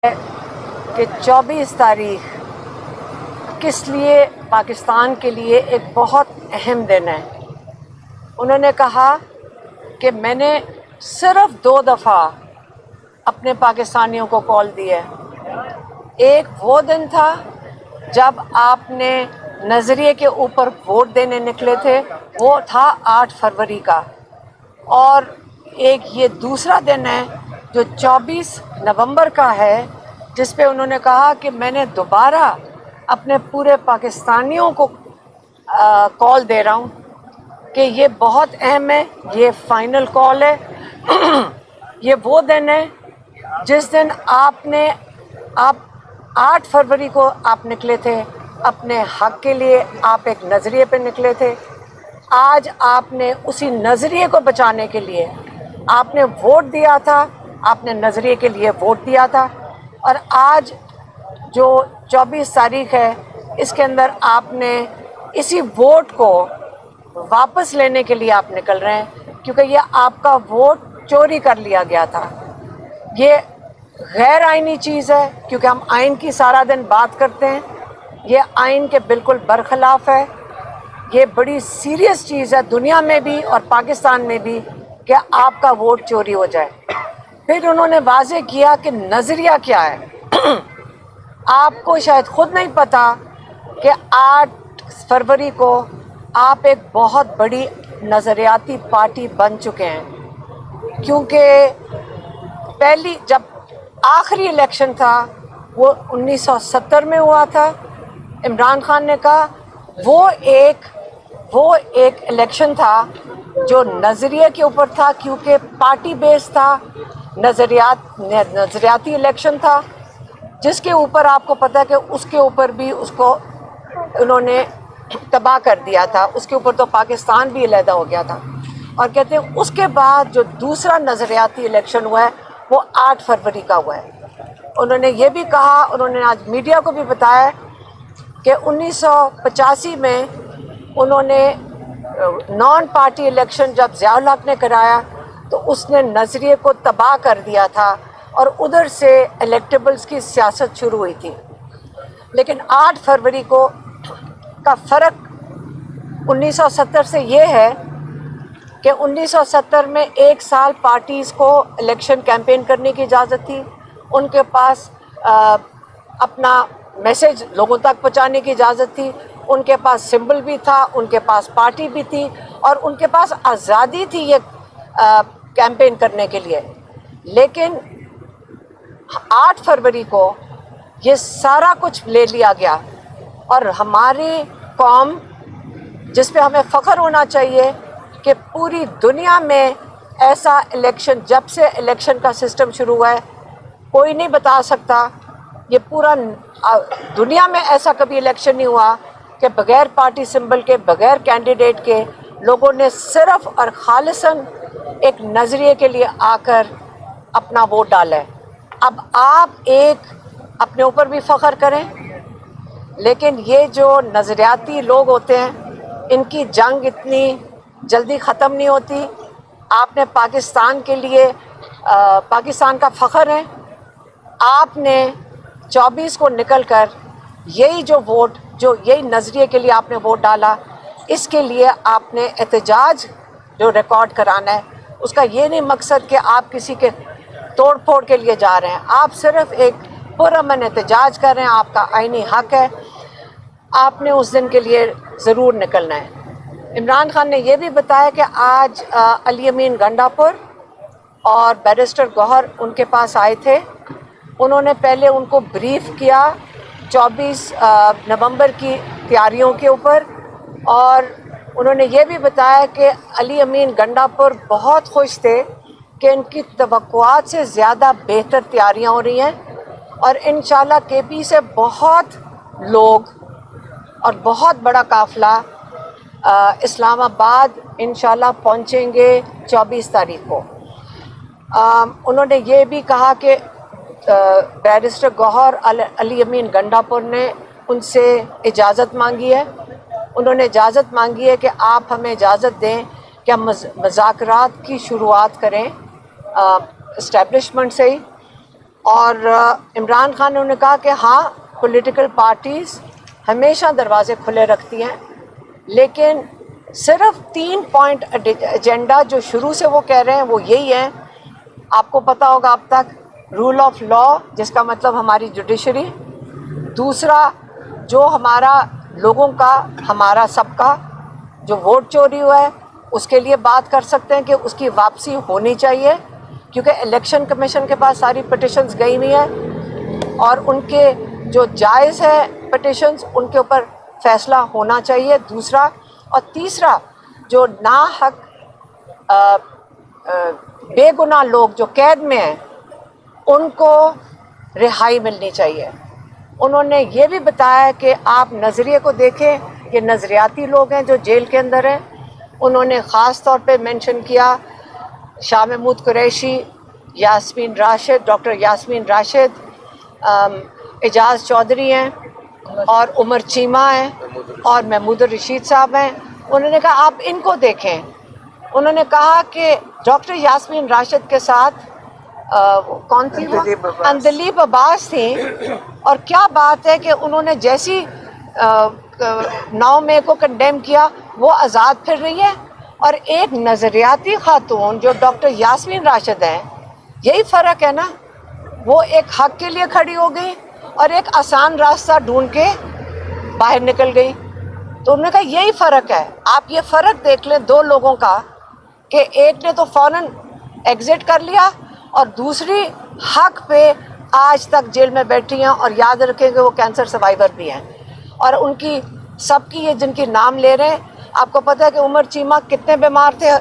کہ 24 تاریخ کس لیے پاکستان کے لیے ایک بہت اہم دن ہے۔ انہوں نے کہا کہ میں نے صرف 2 دفعہ اپنے پاکستانیوں کو کال دی ہے۔ ایک وہ دن تھا جب آپ نے نظریے کے اوپر ووٹ دینے نکلے تھے، وہ تھا 8 فروری کا، اور ایک یہ دوسرا دن ہے جو 24 نومبر کا ہے، جس پہ انہوں نے کہا کہ میں نے دوبارہ اپنے پورے پاکستانیوں کو کال دے رہا ہوں کہ یہ بہت اہم ہے، یہ فائنل کال ہے۔ یہ وہ دن ہے جس دن آپ 8 فروری کو آپ نکلے تھے اپنے حق کے لیے، آپ ایک نظریے پہ نکلے تھے۔ آج آپ نے اسی نظریے کو بچانے کے لیے آپ نے ووٹ دیا تھا، آپ نے نظریے کے لیے ووٹ دیا تھا، اور آج جو 24 تاریخ ہے اس کے اندر آپ نے اسی ووٹ کو واپس لینے کے لیے آپ نکل رہے ہیں، کیونکہ یہ آپ کا ووٹ چوری کر لیا گیا تھا۔ یہ غیر آئینی چیز ہے، کیونکہ ہم آئین کی سارا دن بات کرتے ہیں، یہ آئین کے بالکل برخلاف ہے۔ یہ بڑی سیریس چیز ہے دنیا میں بھی اور پاکستان میں بھی کہ آپ کا ووٹ چوری ہو جائے۔ پھر انہوں نے واضح کیا کہ نظریہ کیا ہے۔ آپ کو شاید خود نہیں پتا کہ 8 فروری کو آپ ایک بہت بڑی نظریاتی پارٹی بن چکے ہیں، کیونکہ جب آخری الیکشن تھا وہ 1970 میں ہوا تھا۔ عمران خان نے کہا وہ ایک الیکشن تھا جو نظریے کے اوپر تھا، کیونکہ پارٹی بیس تھا، نظریاتی الیکشن تھا، جس کے اوپر آپ کو پتہ ہے کہ اس کے اوپر بھی اس کو انہوں نے تباہ کر دیا تھا، اس کے اوپر تو پاکستان بھی علیحدہ ہو گیا تھا۔ اور کہتے ہیں اس کے بعد جو دوسرا نظریاتی الیکشن ہوا ہے وہ 8 فروری کا ہوا ہے۔ انہوں نے یہ بھی کہا، انہوں نے آج میڈیا کو بھی بتایا کہ 1985 میں انہوں نے نان پارٹی الیکشن جب ضیاء الحق نے کرایا تو اس نے نظریے کو تباہ کر دیا تھا، اور ادھر سے الیکٹیبلز کی سیاست شروع ہوئی تھی۔ لیکن 8 فروری کا فرق 1970 سے یہ ہے کہ 1970 میں 1 سال پارٹیز کو الیکشن کیمپین کرنے کی اجازت تھی، ان کے پاس اپنا میسج لوگوں تک پہنچانے کی اجازت تھی، ان کے پاس سمبل بھی تھا، ان کے پاس پارٹی بھی تھی، اور ان کے پاس آزادی تھی یہ کیمپین کرنے کے لیے۔ لیکن 8 فروری کو یہ سارا کچھ لے لیا گیا، اور ہماری قوم، جس پہ ہمیں فخر ہونا چاہیے کہ پوری دنیا میں ایسا الیکشن، جب سے الیکشن کا سسٹم شروع ہوا ہے کوئی نہیں بتا سکتا، یہ پورا دنیا میں ایسا کبھی الیکشن نہیں ہوا کہ بغیر پارٹی سمبل کے، بغیر کینڈیڈیٹ کے لوگوں نے صرف اور خالصاً ایک نظریے کے لیے آ کر اپنا ووٹ ڈالا ہے۔ اب آپ اپنے اوپر بھی فخر کریں، لیکن یہ جو نظریاتی لوگ ہوتے ہیں ان کی جنگ اتنی جلدی ختم نہیں ہوتی۔ آپ نے پاکستان کے لیے پاکستان کا فخر ہے، آپ نے 24 کو نکل کر یہی یہی نظریے کے لیے آپ نے ووٹ ڈالا، اس کے لیے آپ نے احتجاج جو ریکارڈ کرانا ہے، اس کا یہ نہیں مقصد کہ آپ کسی کے توڑ پھوڑ کے لیے جا رہے ہیں، آپ صرف ایک پرامن احتجاج کر رہے ہیں، آپ کا آئینی حق ہے، آپ نے اس دن کے لیے ضرور نکلنا ہے۔ عمران خان نے یہ بھی بتایا کہ آج علی امین گنڈا پور اور بیرسٹر گوہر ان کے پاس آئے تھے، انہوں نے پہلے ان کو بریف کیا 24 نومبر کی تیاریوں کے اوپر، اور انہوں نے یہ بھی بتایا کہ علی امین گنڈا پور بہت خوش تھے کہ ان کی توقعات سے زیادہ بہتر تیاریاں ہو رہی ہیں، اور انشاءاللہ کے پی سے بہت لوگ اور بہت بڑا قافلہ اسلام آباد انشاءاللہ پہنچیں گے 24 تاریخ کو۔ انہوں نے یہ بھی کہا کہ بیرسٹر گوہر علی امین گنڈا پور نے ان سے اجازت مانگی ہے، انہوں نے اجازت مانگی ہے کہ آپ ہمیں اجازت دیں کہ ہم مذاکرات کی شروعات کریں اسٹیبلشمنٹ سے ہی، اور عمران خان نے انہیں کہا کہ ہاں پولیٹیکل پارٹیز ہمیشہ دروازے کھلے رکھتی ہیں، لیکن صرف 3 پوائنٹ ایجنڈا جو شروع سے وہ کہہ رہے ہیں وہ یہی ہے. آپ کو پتہ ہوگا اب تک رول آف لا، جس کا مطلب ہماری جوڈیشری، دوسرا جو ہمارا لوگوں کا، ہمارا سب کا جو ووٹ چوری ہوا ہے اس کے لیے بات کر سکتے ہیں کہ اس کی واپسی ہونی چاہیے، کیونکہ الیکشن کمیشن کے پاس ساری پٹیشنز گئی ہوئی ہیں اور ان کے جو جائز ہے پٹیشنز ان کے اوپر فیصلہ ہونا چاہیے، دوسرا. اور تیسرا جو ناحق بے گناہ لوگ جو قید میں ہیں ان کو رہائی ملنی چاہیے. انہوں نے یہ بھی بتایا کہ آپ نظریے کو دیکھیں، یہ نظریاتی لوگ ہیں جو جیل کے اندر ہیں. انہوں نے خاص طور پہ مینشن کیا شاہ محمود قریشی، یاسمین راشد، ڈاکٹر یاسمین راشد، اعجاز چودھری ہیں اور عمر چیمہ ہیں اور محمود الرشید صاحب ہیں. انہوں نے کہا آپ ان کو دیکھیں. انہوں نے کہا کہ ڈاکٹر یاسمین راشد کے ساتھ کون تھی وہ؟ اندلیب عباس تھیں، اور کیا بات ہے کہ انہوں نے جیسی 9 مئی کو کنڈیم کیا وہ آزاد پھر رہی ہے، اور ایک نظریاتی خاتون جو ڈاکٹر یاسمین راشد ہیں، یہی فرق ہے نا. وہ ایک حق کے لیے کھڑی ہو گئی اور ایک آسان راستہ ڈھونڈ کے باہر نکل گئی. تو انہوں نے کہا یہی فرق ہے. آپ یہ فرق دیکھ لیں دو لوگوں کا کہ ایک نے تو فوراً ایگزٹ کر لیا اور دوسری حق پہ آج تک جیل میں بیٹھی ہیں، اور یاد رکھیں کہ وہ کینسر سروائیور بھی ہیں. اور ان کی سب کی یہ جن کی نام لے رہے ہیں، آپ کو پتہ ہے کہ عمر چیمہ کتنے بیمار تھے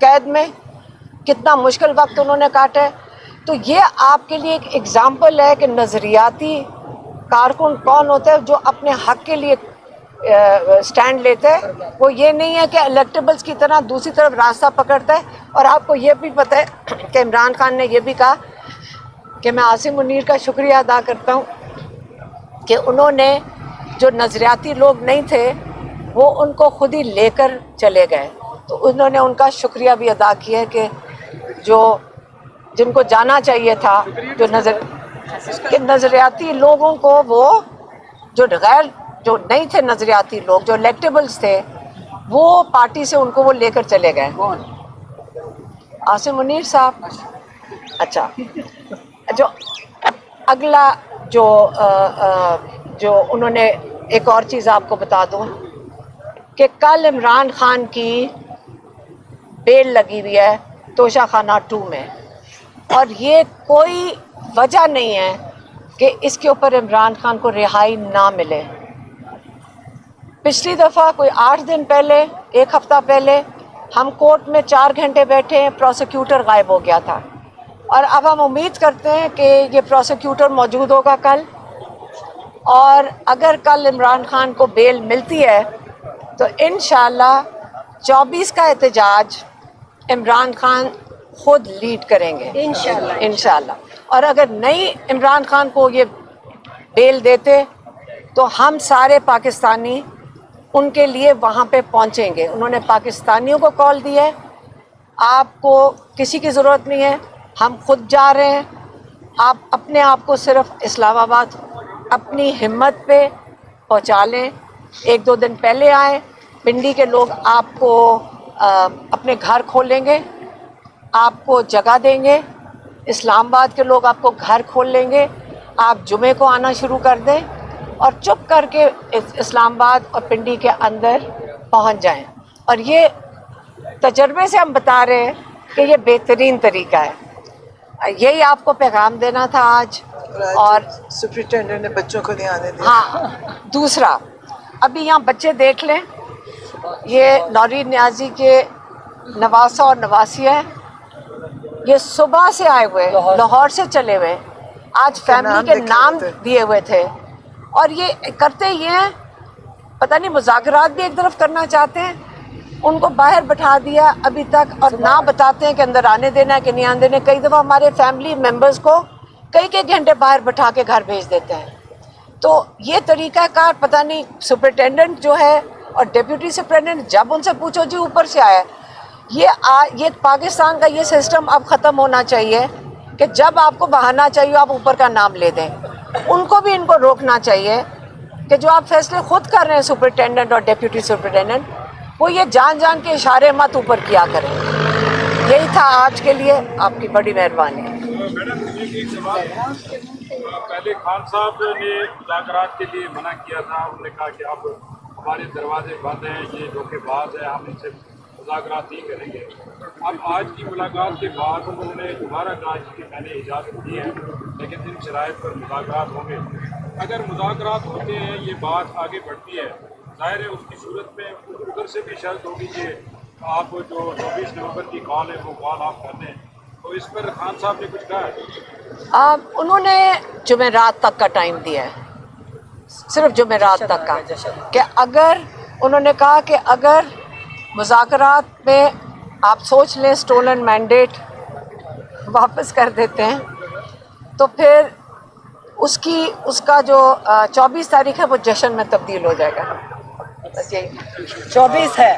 قید میں، کتنا مشکل وقت انہوں نے کاٹا ہے. تو یہ آپ کے لیے ایک ایگزامپل ہے کہ نظریاتی کارکن کون ہوتا ہے جو اپنے حق کے لیے سٹینڈ لیتا ہے. وہ یہ نہیں ہے کہ الیکٹیبلز کی طرح دوسری طرف راستہ پکڑتا ہے. اور آپ کو یہ بھی پتہ ہے کہ عمران خان نے یہ بھی کہا کہ میں عاصم منیر کا شکریہ ادا کرتا ہوں کہ انہوں نے جو نظریاتی لوگ نہیں تھے وہ ان کو خود ہی لے کر چلے گئے. تو انہوں نے ان کا شکریہ بھی ادا کیا کہ جو جن کو جانا چاہیے تھا، جو نظریاتی لوگوں کو، وہ جو نہیں تھے نظریاتی لوگ، جو الیکٹیبلز تھے، وہ پارٹی سے ان کو وہ لے کر چلے گئے. عاصم منیر صاحب. اچھا، جو اگلا جو انہوں نے ایک اور چیز آپ کو بتا دوں کہ کل عمران خان کی بیل لگی ہوئی ہے توشہ خانہ 2 میں، اور یہ کوئی وجہ نہیں ہے کہ اس کے اوپر عمران خان کو رہائی نہ ملے. پچھلی دفعہ کوئی 8 دن پہلے، 1 ہفتہ پہلے ہم کورٹ میں 4 گھنٹے بیٹھے ہیں، پروسیکیوٹر غائب ہو گیا تھا. اور اب ہم امید کرتے ہیں کہ یہ پروسیکیوٹر موجود ہوگا کل، اور اگر کل عمران خان کو بیل ملتی ہے تو انشاءاللہ 24 کا احتجاج عمران خان خود لیڈ کریں گے انشاءاللہ. اور اگر نہیں عمران خان کو یہ بیل دیتے تو ہم سارے پاکستانی ان کے لیے وہاں پہ پہنچیں گے. انہوں نے پاکستانیوں کو کال دی ہے، آپ کو کسی کی ضرورت نہیں ہے، ہم خود جا رہے ہیں. آپ اپنے آپ کو صرف اسلام آباد اپنی ہمت پہ پہنچا لیں. 1-2 دن پہلے آئیں. پنڈی کے لوگ آپ کو اپنے گھر کھولیں گے، آپ کو جگہ دیں گے. اسلام آباد کے لوگ آپ کو گھر کھول لیں گے. آپ جمعے کو آنا شروع کر دیں اور چپ کر کے اسلام آباد اور پنڈی کے اندر پہنچ جائیں. اور یہ تجربے سے ہم بتا رہے ہیں کہ یہ بہترین طریقہ ہے. یہی آپ کو پیغام دینا تھا آج. اور سپرنٹینڈنٹ نے بچوں کو نہیں آنے دیا. ہاں، دوسرا ابھی یہاں بچے دیکھ لیں، یہ نورین نیازی کے نواسہ اور نواسیہ ہیں. یہ صبح سے آئے ہوئے، لاہور سے چلے ہوئے، آج فیملی کے نام دیے ہوئے تھے. اور یہ کرتے یہ ہیں، پتہ نہیں مذاکرات بھی ایک طرف کرنا چاہتے ہیں. ان کو باہر بٹھا دیا ابھی تک، اور نہ بتاتے ہیں کہ اندر آنے دینا ہے کہ نہیں آنے دینا. کئی دفعہ ہمارے فیملی ممبرز کو کئی گھنٹے باہر بٹھا کے گھر بھیج دیتے ہیں. تو یہ طریقہ کار پتہ نہیں. سپرنٹینڈنٹ جو ہے اور ڈپٹی سپرنٹینڈنٹ، جب ان سے پوچھو جی اوپر سے آیا. یہ پاکستان کا یہ سسٹم اب ختم ہونا چاہیے کہ جب آپ کو بہانا چاہیے آپ اوپر کا نام لے دیں. ان کو بھی ان کو روکنا چاہیے کہ جو آپ فیصلے خود کر رہے ہیں سپرنٹینڈنٹ اور ڈپٹی سپرنٹینڈنٹ، وہ یہ جان جان کے اشارے مت اوپر کیا کریں. یہی تھا آج کے لیے. آپ کی بڑی مہربانی. میڈم ایک سوال ہے. پہلے خان صاحب نے مذاکرات کے لیے منع کیا تھا. انہوں نے کہا کہ اب ہمارے دروازے بند ہیں، یہ دھوکے باز ہے، ہم ان سے مذاکرات نہیں کریں گے. اب آج کی ملاقات کے بعد انہوں نے دوبارہ کہا کہ میں نے اجازت دی ہے لیکن ان شرائط پر مذاکرات ہوں گے. اگر مذاکرات ہوتے ہیں، یہ بات آگے بڑھتی ہے، ظاہر ہے اس کی صورت میں ادھر سے بھی شرط ہوگی کہ آپ جو 24 نومبر کی کال ہے وہ کال آپ کر لیں. تو اس پر خان صاحب نے کچھ کہا ہے؟ انہوں نے جمعرات تک کا ٹائم دیا ہے، صرف جمعرات تک کا، کہ اگر انہوں نے کہا کہ اگر مذاکرات میں آپ سوچ لیں سٹولن مینڈیٹ واپس کر دیتے ہیں تو پھر اس کا جو 24 تاریخ ہے وہ جشن میں تبدیل ہو جائے گا. بس یہی 24 ہے.